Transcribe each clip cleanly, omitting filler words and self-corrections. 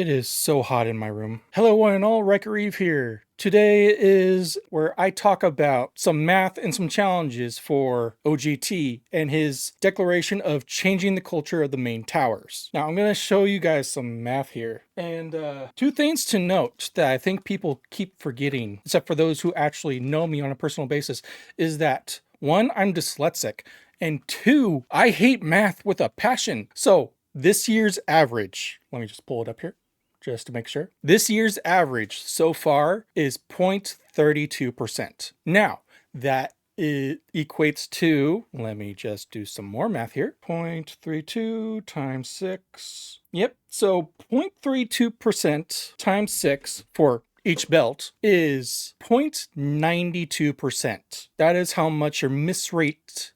It is so hot in my room. Hello one and all, Ryker here. Today is where I talk about some math and some challenges for OGT and his declaration of changing the culture of the main towers. Now I'm going to show you guys some math here. And two things to note that I think people keep forgetting, except for those who actually know me on a personal basis, is that one, I'm dyslexic, and two, I hate math with a passion. So this year's average, let me just pull it up here just to make sure. This year's average so far is 0.32%. Now, that equates to, let me just do some more math here. 0.32 times 6. Yep, so 0.32% times 6 for each belt is 0.92%. That is how much your miss rate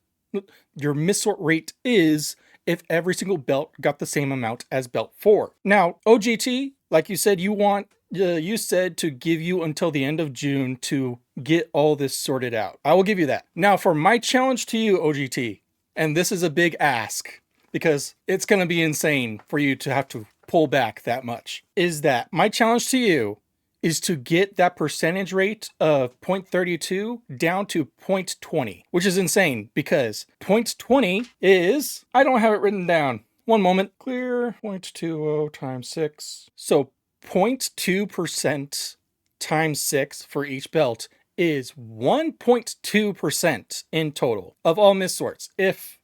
is if every single belt got the same amount as belt 4. Now, OGT, like you said, you said to give you until the end of June to get all this sorted out. I will give you that. Now, for my challenge to you, OGT, and this is a big ask because it's going to be insane for you to have to pull back that much, is that my challenge to you is to get that percentage rate of 0.32 down to 0.20, which is insane because 0.20 is, I don't have it written down. One moment, clear, 0.20 times 6. So 0.2% times 6 for each belt is 1.2% in total of all miss sorts. If,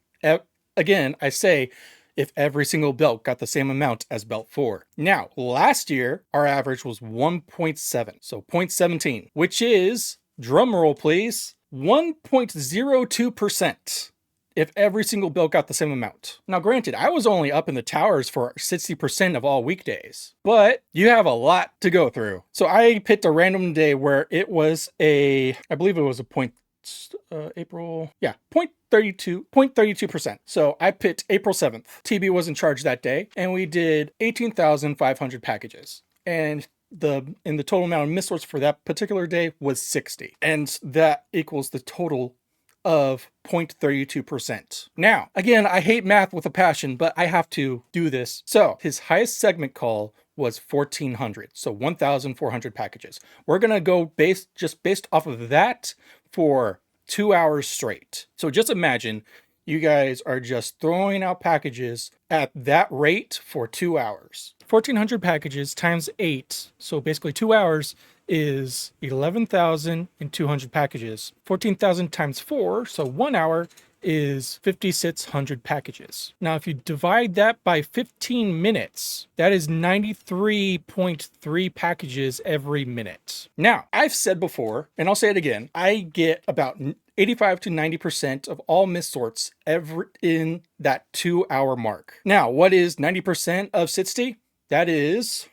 again, I say, if every single belt got the same amount as belt 4. Now, last year, our average was 1.7, so 0.17, which is, drum roll please, 1.02% if every single belt got the same amount. Now, granted, I was only up in the towers for 60% of all weekdays, but you have a lot to go through. So I picked a random day where it was I believe it was a April, yeah, 0.32%. So I picked April 7th. TB was in charge that day, and we did 18,500 packages. And the total amount of miss sorts for that particular day was 60. And that equals the total of 0.32%. Now, again, I hate math with a passion, but I have to do this. So his highest segment call was 1,400, so 1,400 packages. We're gonna go based off of that for 2 hours straight. So just imagine you guys are just throwing out packages at that rate for 2 hours. 1,400 packages times 8, so basically 2 hours is 11,200 packages. 14,000 times 4, so 1 hour is 5,600 packages. Now, if you divide that by 15 minutes, that is 93.3 packages every minute. Now, I've said before, and I'll say it again, I get about 85 to 90% of all miss sorts in that 2 hour mark. Now, what is 90% of 60? That is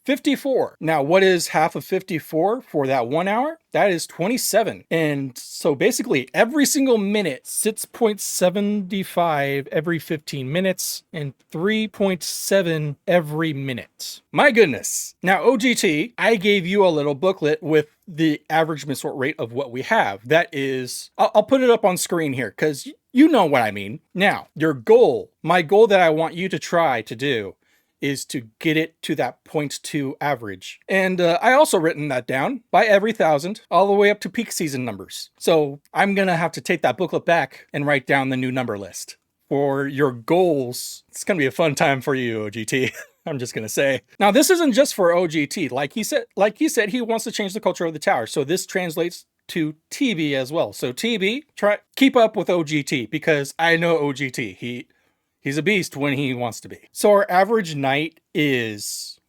54. Now, what is half of 54 for that 1 hour? That is 27. And so basically every single minute, 6.75 every 15 minutes and 3.7 every minute. My goodness. Now, OGT, I gave you a little booklet with the average miss sort rate of what we have. That is, I'll put it up on screen here because you know what I mean. Now, my goal that I want you to try to do is to get it to that 0.2 average. And I also written that down by every 1,000 all the way up to peak season numbers. So I'm gonna have to take that booklet back and write down the new number list for your goals. It's gonna be a fun time for you, OGT. I'm just gonna say. Now, this isn't just for OGT. Like he said, he wants to change the culture of the tower. So this translates to TB as well. So TB, keep up with OGT because I know OGT. He's a beast when he wants to be. So our average night is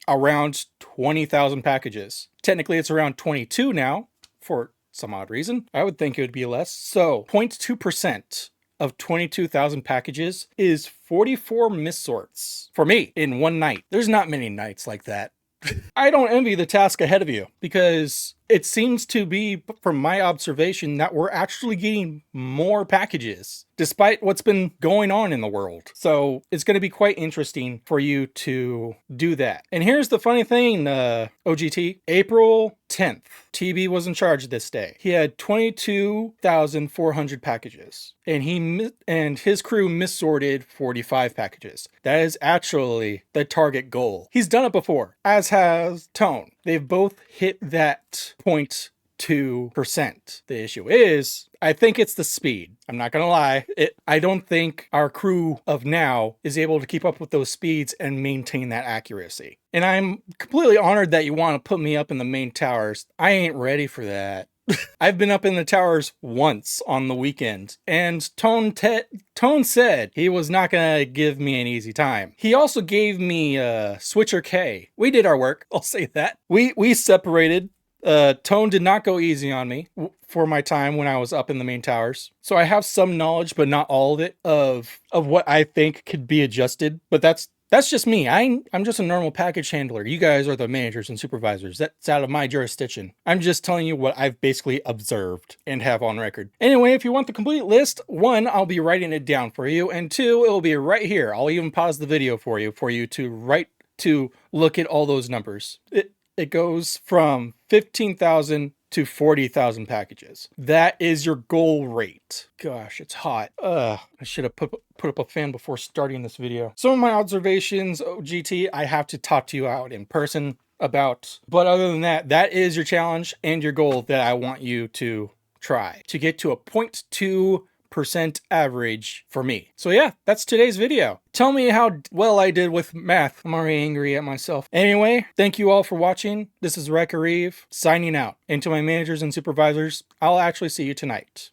around 20,000 packages. Technically, it's around 22 now for some odd reason. I would think it would be less. So 0.2% of 22,000 packages is 44 miss sorts for me in one night. There's not many nights like that. I don't envy the task ahead of you because it seems to be, from my observation, that we're actually getting more packages despite what's been going on in the world. So it's going to be quite interesting for you to do that. And here's the funny thing, OGT. April 10th, TB was in charge this day. He had 22,400 packages, and his crew missorted 45 packages. That is actually the target goal. He's done it before, as has Tone. They've both hit that 0.2%. The issue is, I think it's the speed. I'm not gonna lie. I don't think our crew of now is able to keep up with those speeds and maintain that accuracy. And I'm completely honored that you want to put me up in the main towers. I ain't ready for that. I've been up in the towers once on the weekend, and Tone said he was not gonna give me an easy time. He also gave me Switcher K. We did our work, I'll say that. We separated. Tone did not go easy on me for my time when I was up in the main towers. So I have some knowledge, but not all of it, of what I think could be adjusted. But that's just me. I'm just a normal package handler. You guys are the managers and supervisors. That's out of my jurisdiction. I'm just telling you what I've basically observed and have on record. Anyway, if you want the complete list, 1, I'll be writing it down for you, and 2, it'll be right here. I'll even pause the video for you to look at all those numbers. It goes from 15,000 to 40,000 packages. That is your goal rate. Gosh, it's hot. I should have put up a fan before starting this video. Some of my observations, OGT, I have to talk to you out in person about. But other than that, that is your challenge and your goal that I want you to try to get to a 0.2% average for me. So yeah, that's today's video. Tell me how well I did with math. I'm already angry at myself. Anyway, thank you all for watching. This is Ryker signing out. And to my managers and supervisors, I'll actually see you tonight.